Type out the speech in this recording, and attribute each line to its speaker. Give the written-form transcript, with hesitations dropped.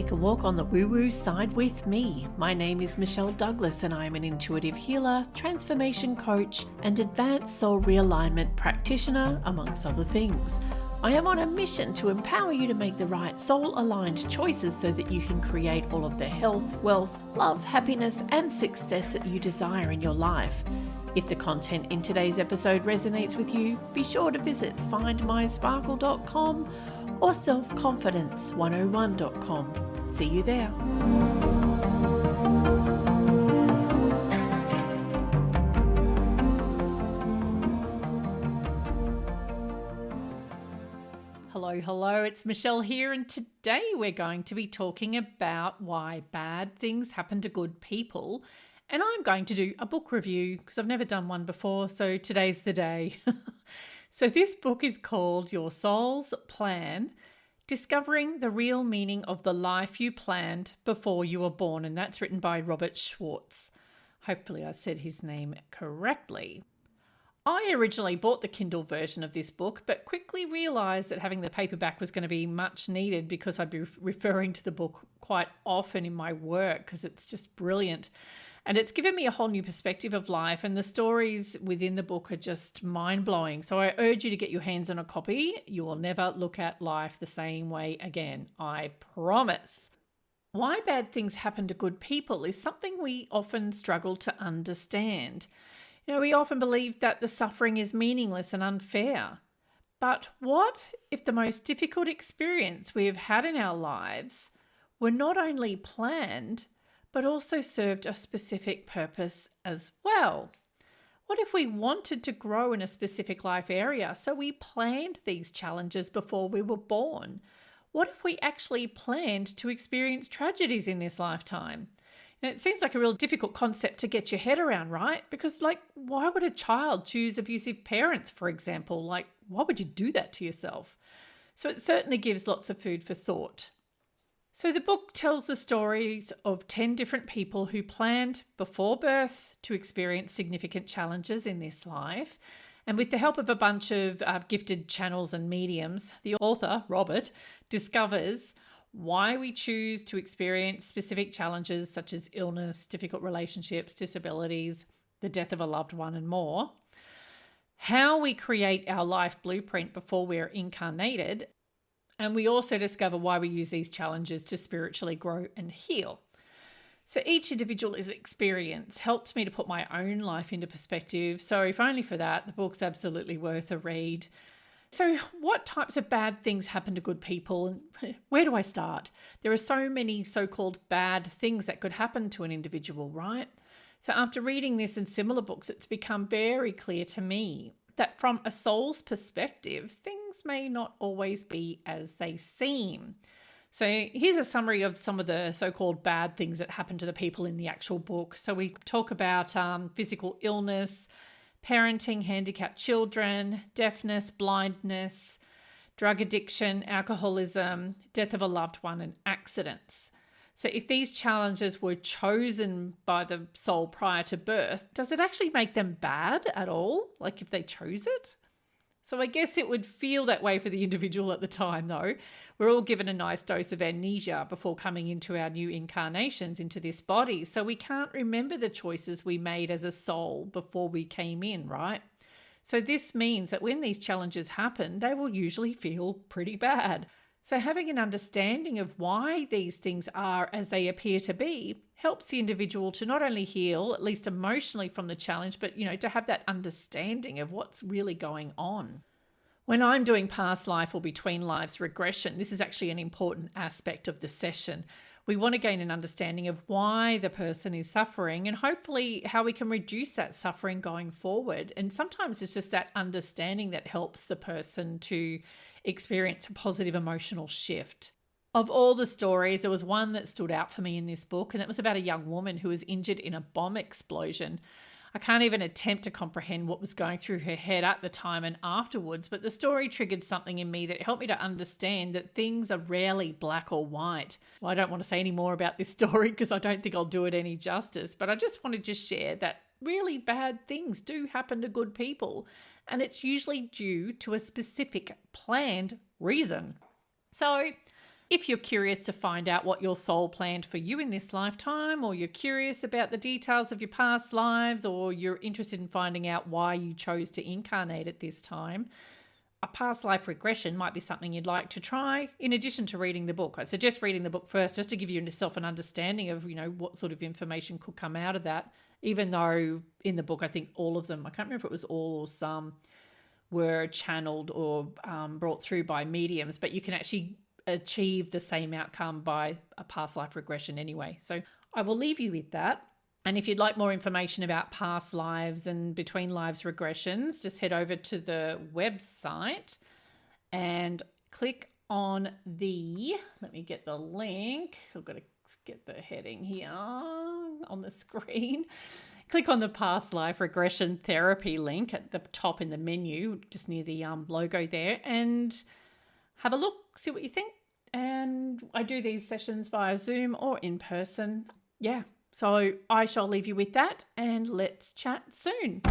Speaker 1: take a walk on the woo-woo side with me. My name is Michelle Douglas and I am an intuitive healer, transformation coach, and advanced soul realignment practitioner, amongst other things. I am on a mission to empower you to make the right soul-aligned choices so that you can create all of the health, wealth, love, happiness, and success that you desire in your life. If the content in today's episode resonates with you, be sure to visit findmysparkle.com or selfconfidence101.com. See you there. Hello, it's Michelle here, and today we're going to be talking about why bad things happen to good people, and I'm going to do a book review because I've never done one before, so today's the day. So this book is called Your Soul's Plan, Discovering the Real Meaning of the Life You Planned Before You Were Born, and that's written by Robert Schwartz. Hopefully I said his name correctly. I originally bought the Kindle version of this book, but quickly realised that having the paperback was going to be much needed because I'd be referring to the book quite often in my work because it's just brilliant. And it's given me a whole new perspective of life, and the stories within the book are just mind-blowing. So I urge you to get your hands on a copy. You will never look at life the same way again, I promise. Why bad things happen to good people is something we often struggle to understand. We often believe that the suffering is meaningless and unfair. But what if the most difficult experience we have had in our lives were not only planned, but also served a specific purpose as well? What if we wanted to grow in a specific life area, so we planned these challenges before we were born? What if we actually planned to experience tragedies in this lifetime? And it seems like a real difficult concept to get your head around, right? Because, why would a child choose abusive parents, for example? Why would you do that to yourself? So it certainly gives lots of food for thought. So the book tells the stories of 10 different people who planned before birth to experience significant challenges in this life. And with the help of a bunch of gifted channels and mediums, the author, Robert, discovers why we choose to experience specific challenges such as illness, difficult relationships, disabilities, the death of a loved one, and more, how we create our life blueprint before we're incarnated, and we also discover why we use these challenges to spiritually grow and heal. So each individual's experience helps me to put my own life into perspective. So if only for that, the book's absolutely worth a read. So what types of bad things happen to good people, and where do I start? There are so many so-called bad things that could happen to an individual, right? So after reading this and similar books, it's become very clear to me that from a soul's perspective, things may not always be as they seem. So here's a summary of some of the so-called bad things that happen to the people in the actual book. So we talk about physical illness, parenting handicapped children, deafness, blindness, drug addiction, alcoholism, death of a loved one, and accidents. So if these challenges were chosen by the soul prior to birth, does it actually make them bad at all? If they chose it? So I guess it would feel that way for the individual at the time, though. We're all given a nice dose of amnesia before coming into our new incarnations into this body, so we can't remember the choices we made as a soul before we came in, right? So this means that when these challenges happen, they will usually feel pretty bad. So having an understanding of why these things are as they appear to be helps the individual to not only heal, at least emotionally, from the challenge, but, to have that understanding of what's really going on. When I'm doing past life or between lives regression, this is actually an important aspect of the session. We want to gain an understanding of why the person is suffering and hopefully how we can reduce that suffering going forward. And sometimes it's just that understanding that helps the person to experience a positive emotional shift. Of all the stories, there was one that stood out for me in this book, and it was about a young woman who was injured in a bomb explosion. I can't even attempt to comprehend what was going through her head at the time and afterwards, but the story triggered something in me that helped me to understand that things are rarely black or white. Well, I don't want to say any more about this story because I don't think I'll do it any justice, but I just want to just share that really bad things do happen to good people, and it's usually due to a specific planned reason. So if you're curious to find out what your soul planned for you in this lifetime, or you're curious about the details of your past lives, or you're interested in finding out why you chose to incarnate at this time, a past life regression might be something you'd like to try in addition to reading the book. I suggest reading the book first just to give yourself an understanding of, what sort of information could come out of that, even though in the book, I think all of them, I can't remember if it was all or some, were channeled or brought through by mediums, but you can actually achieve the same outcome by a past life regression anyway. So I will leave you with that. And if you'd like more information about past lives and between lives regressions, just head over to the website and click on let me get the link. I've got to get the heading here on the screen. Click on the past life regression therapy link at the top in the menu, just near the logo there, and have a look, see what you think. And I do these sessions via Zoom or in person. Yeah. So I shall leave you with that, and let's chat soon.